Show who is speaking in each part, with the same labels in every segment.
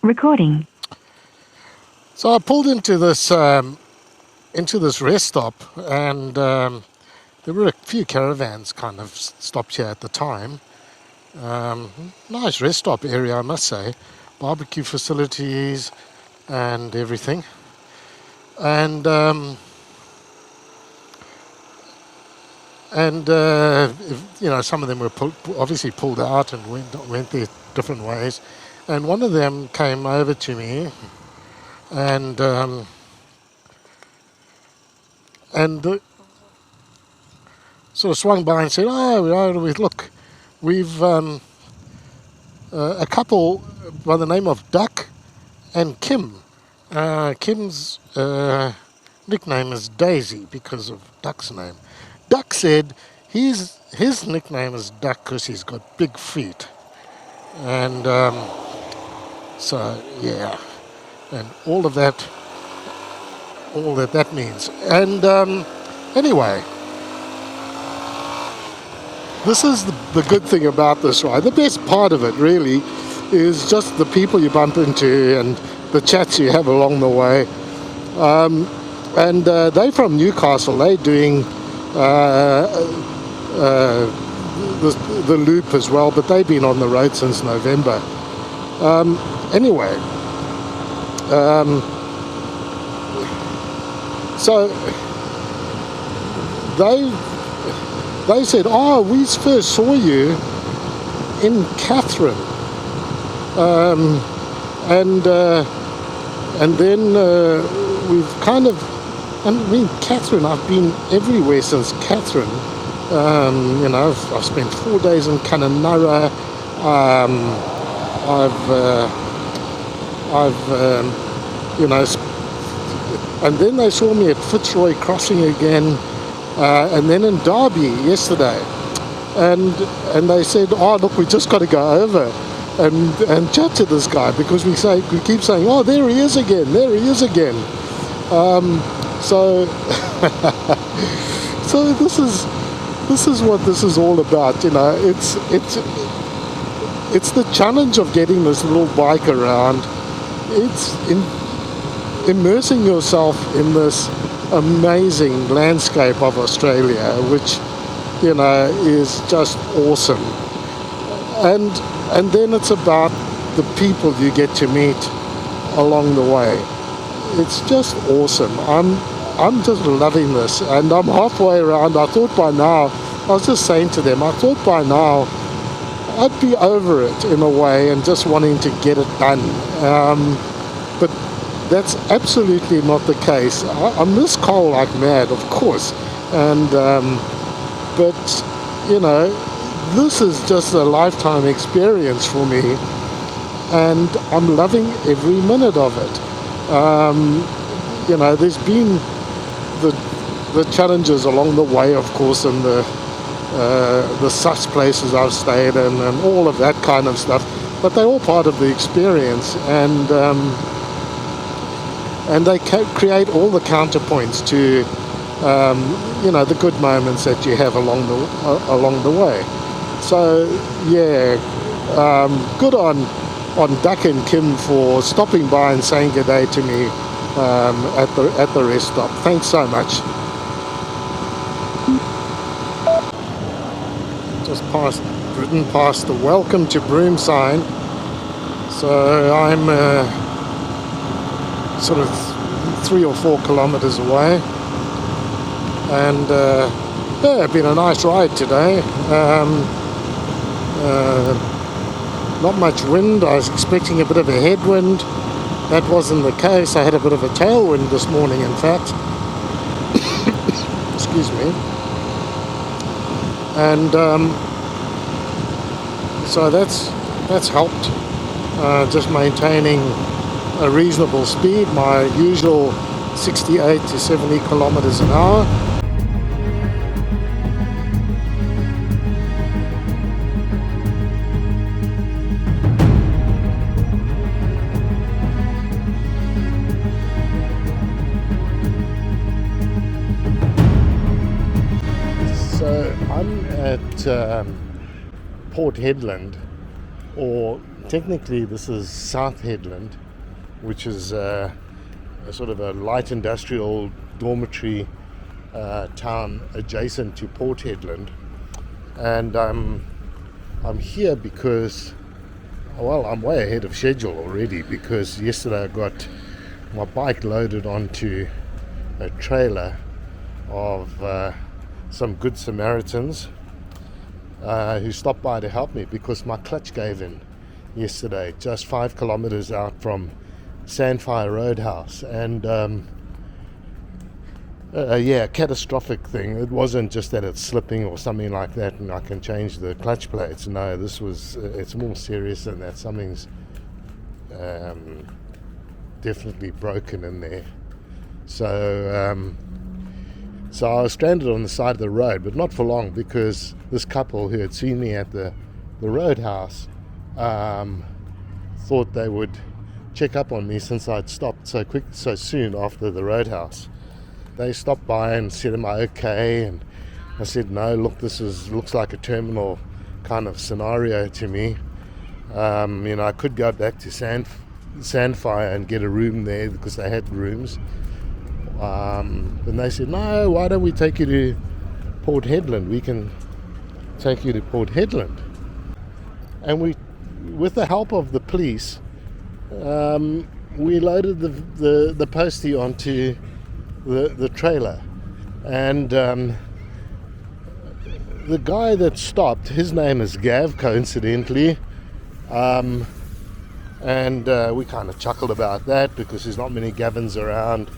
Speaker 1: Recording.
Speaker 2: So I pulled into this rest stop, and there were a few caravans kind of stopped here at the time. Nice rest stop area, I must say. Barbecue facilities and everything. And some of them were obviously pulled out and went their different ways. And one of them came over to me and sort of swung by and said, look, we've a couple by the name of Duck and Kim. Kim's nickname is Daisy because of Duck's name. Duck said his nickname is Duck because he's got big feet. And so, yeah, and all that means. And anyway, this is the good thing about this ride. The best part of it really is just the people you bump into and the chats you have along the way. They're from Newcastle. They're doing the loop as well, but they've been on the road since November. So they said, we first saw you in Catherine, and then we've kind of, Catherine, I've been everywhere since Catherine. I've spent 4 days in Kennerley. And then they saw me at Fitzroy Crossing again, and then in Derby yesterday. And they said, look, we just got to go over and chat to this guy because we keep saying, there he is again. So this is what this is all about. It's the challenge of getting this little bike around. It's immersing yourself in this amazing landscape of Australia, which is just awesome. And then it's about the people you get to meet along the way. It's just awesome. I'm just loving this, and I'm halfway around. I thought by now, I was just saying to them, I thought by now I'd be over it in a way and just wanting to get it done. But that's absolutely not the case. I miss coal like mad, of course. And but this is just a lifetime experience for me, and I'm loving every minute of it. There's been the challenges along the way, of course, and the sus places I've stayed in and all of that kind of stuff, but they're all part of the experience, and they create all the counterpoints to the good moments that you have along the way. So yeah, good on Duck and Kim for stopping by and saying good day to me at the rest stop. Thanks so much. Just ridden past the welcome to Broome sign. So I'm sort of 3 or 4 kilometres away, and it's been a nice ride today. Not much wind. I was expecting a bit of a headwind. That wasn't the case. I had a bit of a tailwind this morning, in fact. Excuse me. And so that's helped. Just maintaining a reasonable speed, my usual 68 to 70 kilometers an hour. So I'm at Port Hedland, or technically this is South Headland, which is a sort of a light industrial dormitory town adjacent to Port Hedland. And I'm here because, well, I'm way ahead of schedule already, because yesterday I got my bike loaded onto a trailer of some Good Samaritans who stopped by to help me because my clutch gave in yesterday, just 5 kilometers out from Sandfire Roadhouse. And catastrophic thing. It wasn't just that it's slipping or something like that and I can change the clutch plates. No, this was, it's more serious than that. Something's definitely broken in there. So I was stranded on the side of the road, but not for long, because this couple who had seen me at the roadhouse thought they would check up on me since I'd stopped so soon after the roadhouse. They stopped by and said, am I okay? And I said, no, look, this looks like a terminal kind of scenario to me. I could go back to Sandfire and get a room there because they had rooms. And they said, no, why don't we take you to Port Hedland? We can take you to Port Hedland. And we, with the help of the police, we loaded the Postie onto the trailer, and the guy that stopped, his name is Gav, coincidentally, and we kind of chuckled about that because there's not many Gavins around.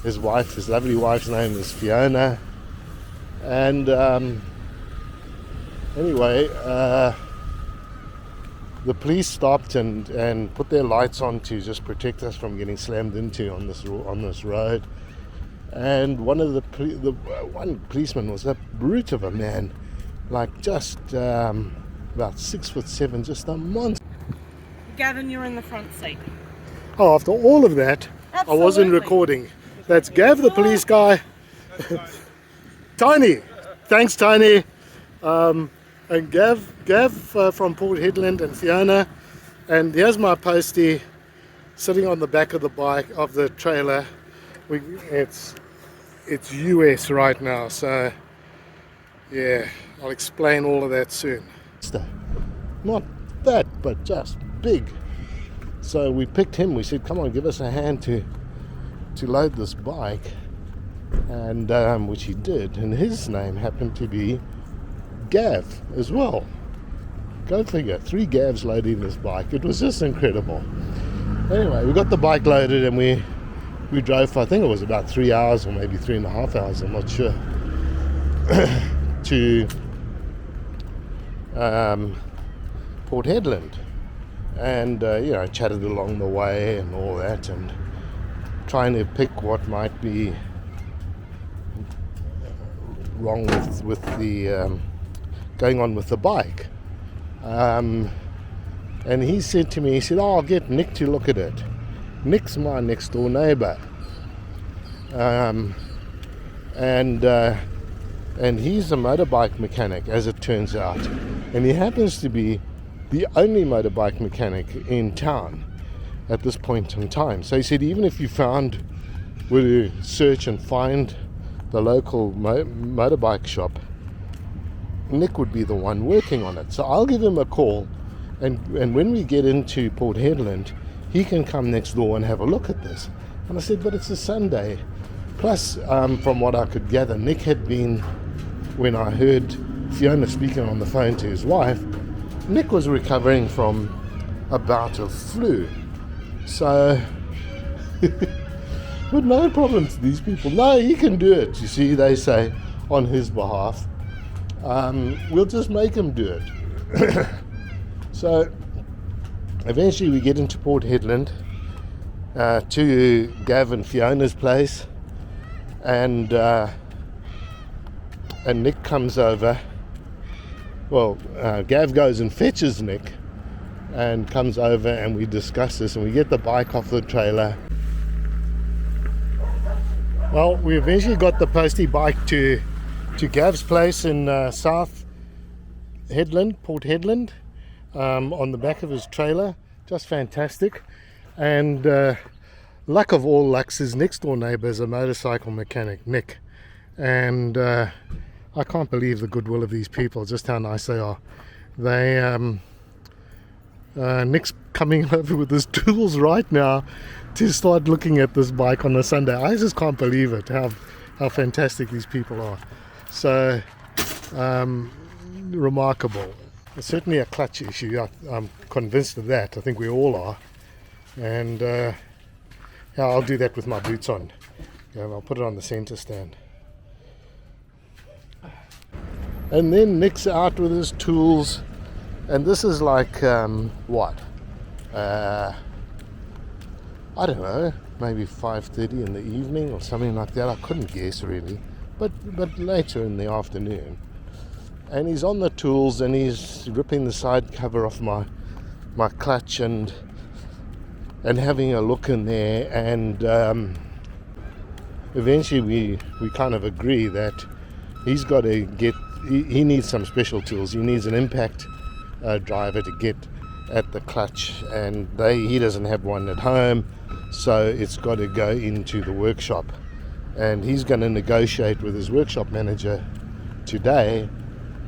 Speaker 2: His lovely wife's name is Fiona, and anyway, the police stopped and put their lights on to just protect us from getting slammed into on this road. And one policeman was a brute of a man, like just about 6'7", just a monster.
Speaker 1: Gavin, you're in the front seat.
Speaker 2: Oh, after all of that,
Speaker 1: Absolutely.
Speaker 2: I wasn't recording. That's Gav, the police guy. Tiny, thanks Tiny. And Gav from Port Hedland, and Fiona. And here's my Postie sitting on the back of the bike of the trailer. It's US right now, so yeah, I'll explain all of that soon. Not that, but just big. So we picked him. We said, come on, give us a hand to load this bike, and which he did. And his name happened to be Gav as well. Go figure, 3 Gavs loading this bike. It was just incredible. Anyway, we got the bike loaded and we drove for, I think it was about 3 hours or maybe 3.5 hours, I'm not sure, to Port Hedland, and chatted along the way and all that, and trying to pick what might be wrong with the going on with the bike. And he said to me, he said, I'll get Nick to look at it. Nick's my next door neighbour, and he's a motorbike mechanic, as it turns out, and he happens to be the only motorbike mechanic in town at this point in time. So he said, even if you were to search and find the local motorbike shop, Nick would be the one working on it. So I'll give him a call, and when we get into Port Hedland, he can come next door and have a look at this. And I said, but it's a Sunday. Plus, from what I could gather, Nick had been, when I heard Fiona speaking on the phone to his wife, Nick was recovering from a bout of flu. So, but no problem to these people. No, he can do it, you see, they say, on his behalf. We'll just make him do it. So, eventually we get into Port Hedland, to Gavin and Fiona's place, and Nick comes over. Well, Gav goes and fetches Nick and comes over, and we discuss this, and we get the bike off the trailer. Well, we eventually got the Postie bike to Gav's place in South Hedland, Port Hedland. on the back of his trailer. Just fantastic. And luck of all lucks, his next door neighbour is a motorcycle mechanic, Nick. And I can't believe the goodwill of these people, just how nice they are. Nick's coming over with his tools right now to start looking at this bike on a Sunday. I just can't believe it, how fantastic these people are. So remarkable. It's certainly a clutch issue. I'm convinced of that. I think we all are. And yeah, I'll do that with my boots on. Yeah, I'll put it on the centre stand. And then Nick's out with his tools. And this is like, what? I don't know, maybe 5:30 in the evening or something like that. I couldn't guess really. But later in the afternoon. And he's on the tools and he's ripping the side cover off my clutch and having a look in there, and eventually we kind of agree that he's got to he needs some special tools. He needs an impact driver to get at the clutch, and he doesn't have one at home, so it's got to go into the workshop, and he's going to negotiate with his workshop manager today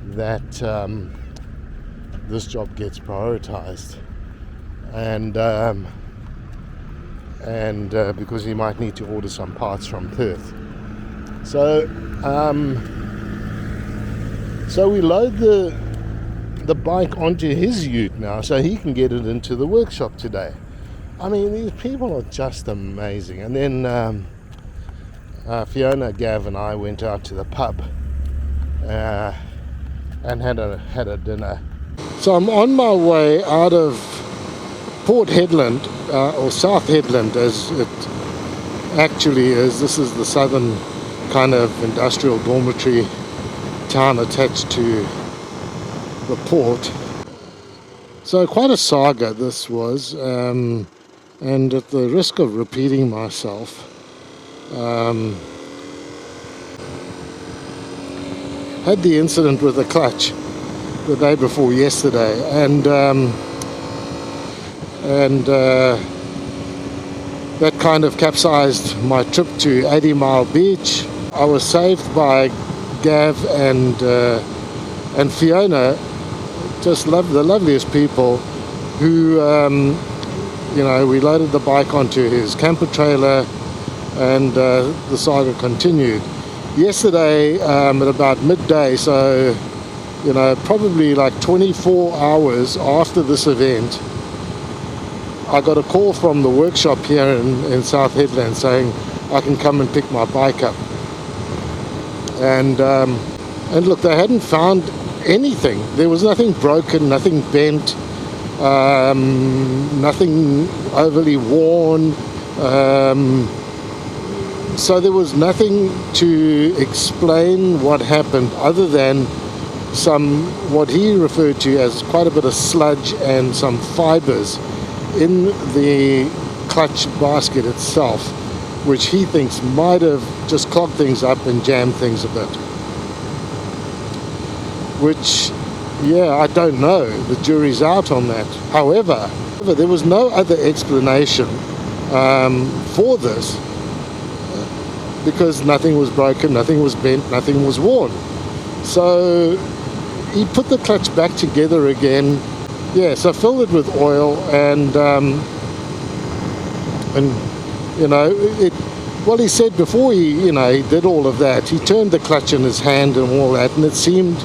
Speaker 2: that this job gets prioritized, and because he might need to order some parts from Perth. So we load the bike onto his ute now, so he can get it into the workshop today. I mean, these people are just amazing. And then Fiona, Gavin, and I went out to the pub and had a dinner. So I'm on my way out of Port Hedland, or South Hedland as it actually is. This is the southern kind of industrial dormitory town attached to the port. So quite a saga this was, and at the risk of repeating myself, had the incident with the clutch the day before yesterday, and that kind of capsized my trip to 80 Mile Beach. I was saved by Gav and Fiona, just the loveliest people, who we loaded the bike onto his camper trailer, and the saga continued. Yesterday at about midday, so probably like 24 hours after this event, I got a call from the workshop here in South Hedland saying I can come and pick my bike up. And look, they hadn't found anything. There was nothing broken, nothing bent, nothing overly worn. So there was nothing to explain what happened other than what he referred to as quite a bit of sludge and some fibers in the clutch basket itself, which he thinks might have just clogged things up and jammed things a bit. Which, yeah, I don't know. The jury's out on that. However, there was no other explanation for this, because nothing was broken, nothing was bent, nothing was worn. So he put the clutch back together again. Yeah, so filled it with oil, and he said before he did all of that, he turned the clutch in his hand and all that, and it seemed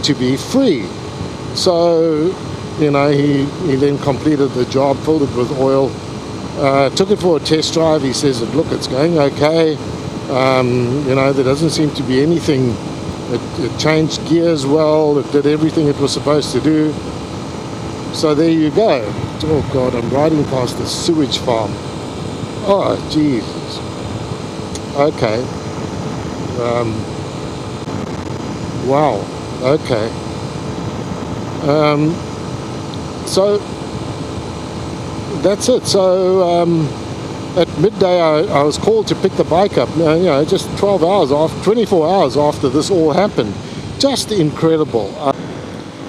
Speaker 2: to be free. So, he then completed the job, filled it with oil, took it for a test drive. He says, look, it's going okay. There doesn't seem to be anything. It changed gears well. It did everything it was supposed to do. So there you go. Oh God, I'm riding past the sewage farm. Oh Jesus. Okay. Wow. Okay. So that's it. So at midday I was called to pick the bike up. Just 24 hours after this all happened. Just incredible.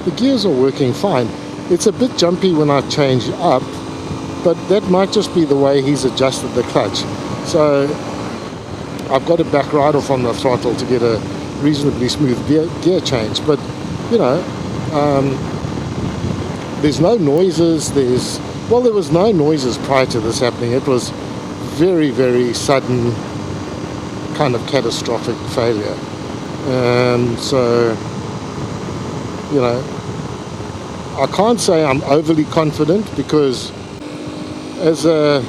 Speaker 2: The gears are working fine. It's a bit jumpy when I change up, but that might just be the way he's adjusted the clutch. So I've got to back right off on the throttle to get a reasonably smooth gear change. But, you know, there's no noises. There was no noises prior to this happening. It was very, very sudden, kind of catastrophic failure. So, you know, I can't say I'm overly confident, because as a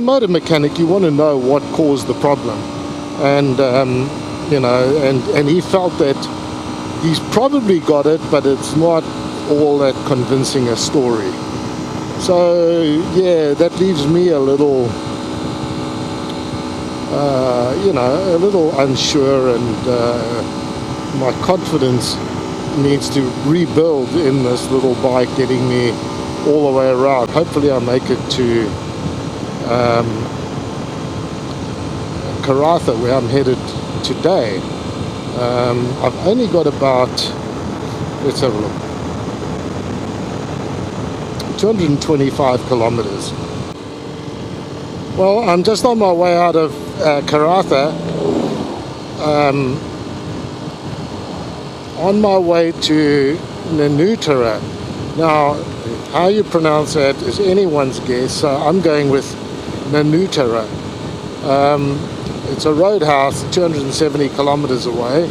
Speaker 2: motor mechanic, you want to know what caused the problem. And, you know, and he felt that he's probably got it, but it's not all that convincing a story. So, yeah, that leaves me a little, you know, a little unsure, and my confidence needs to rebuild in this little bike, getting me all the way around. Hopefully I'll make it to Carnarvon, where I'm headed today. I've only got about, let's have a look, 225 kilometers. Well, I'm just on my way out of Carnarvon, on my way to Nanutara. Now, how you pronounce that is anyone's guess, so I'm going with Nanutara. It's a roadhouse 270 kilometers away.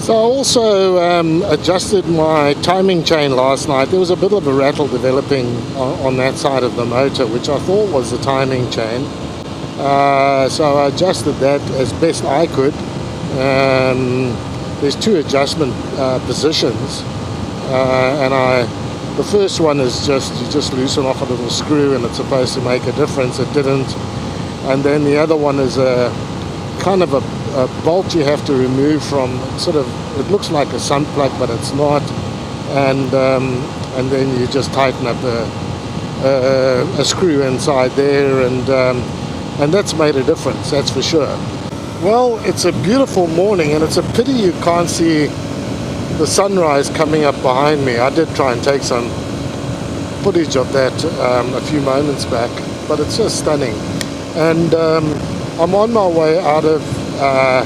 Speaker 2: So I also adjusted my timing chain last night. There was a bit of a rattle developing on that side of the motor, which I thought was the timing chain. So I adjusted that as best I could. There's two adjustment positions, and the first one is you just loosen off a little screw, and it's supposed to make a difference. It didn't. And then the other one is a kind of a bolt you have to remove from, sort of, it looks like a sun plug, but it's not. And then you just tighten up a screw inside there, and that's made a difference, that's for sure. Well, it's a beautiful morning, and it's a pity you can't see the sunrise coming up behind me. I did try and take some footage of that a few moments back, but it's just stunning. And I'm on my way out of, I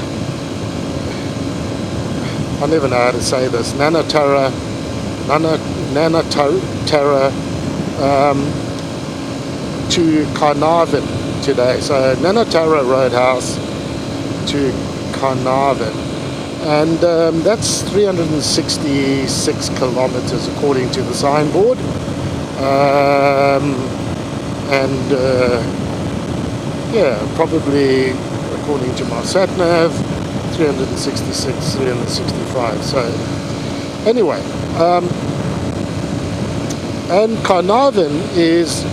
Speaker 2: never know how to say this, Nanutara to Carnarvon today. So Nanutara Roadhouse to Carnarvon, and that's 366 kilometers according to the signboard, yeah, probably according to my sat nav, 366, 365. So anyway, and Carnarvon is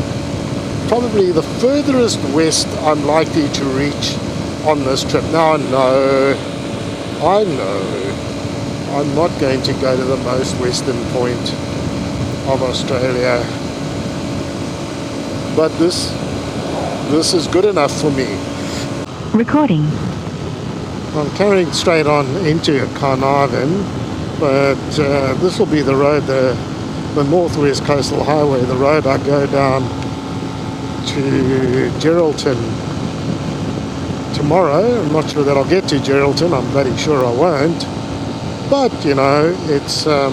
Speaker 2: probably the furthest west I'm likely to reach on this trip. Now I know I'm not going to go to the most western point of Australia, but this is good enough for me.
Speaker 3: Recording.
Speaker 2: I'm carrying straight on into Carnarvon, but this will be the road, the Northwest Coastal Highway, the road I go down to Geraldton tomorrow. I'm not sure that I'll get to Geraldton, I'm bloody sure I won't, but you know, it's oh,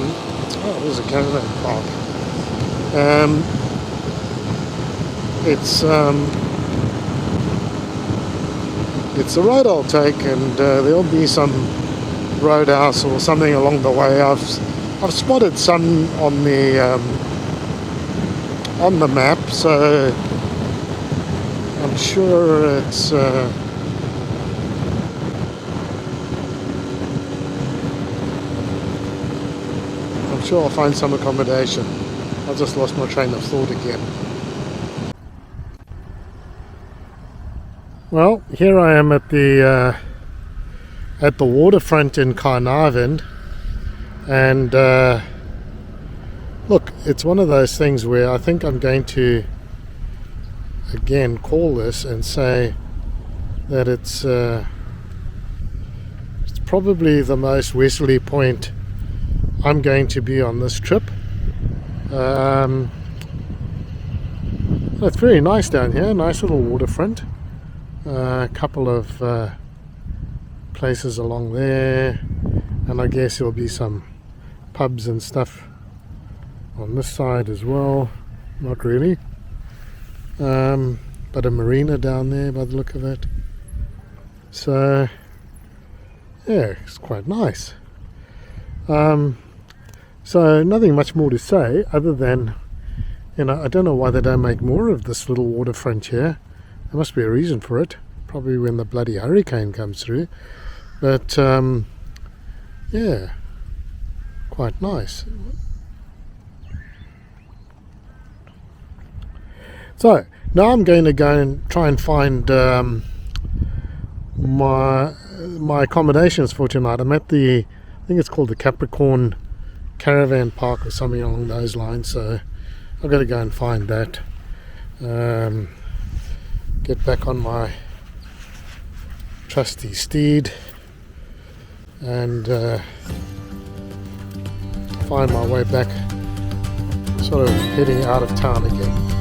Speaker 2: there's a caravan park. It's the road I'll take, and there'll be some roadhouse or something along the way. I've spotted some on the map, so I'm sure it's I'm sure I'll find some accommodation. I just lost my train of thought again. Well, here I am at the waterfront in Carnarvon, and look, it's one of those things where I think I'm going to again call this and say that it's probably the most westerly point I'm going to be on this trip. It's very nice down here, nice little waterfront. A couple of places along there, and I guess there'll be some pubs and stuff on this side as well. Not really, but a marina down there by the look of it. So yeah, it's quite nice. So nothing much more to say other than, I don't know why they don't make more of this little waterfront here. There must be a reason for it. Probably when the bloody hurricane comes through. But yeah, quite nice. So now I'm going to go and try and find my accommodations for tonight. I'm at I think it's called the Capricorn Caravan Park or something along those lines. So I've got to go and find that. Get back on my trusty steed and find my way back, sort of heading out of town again.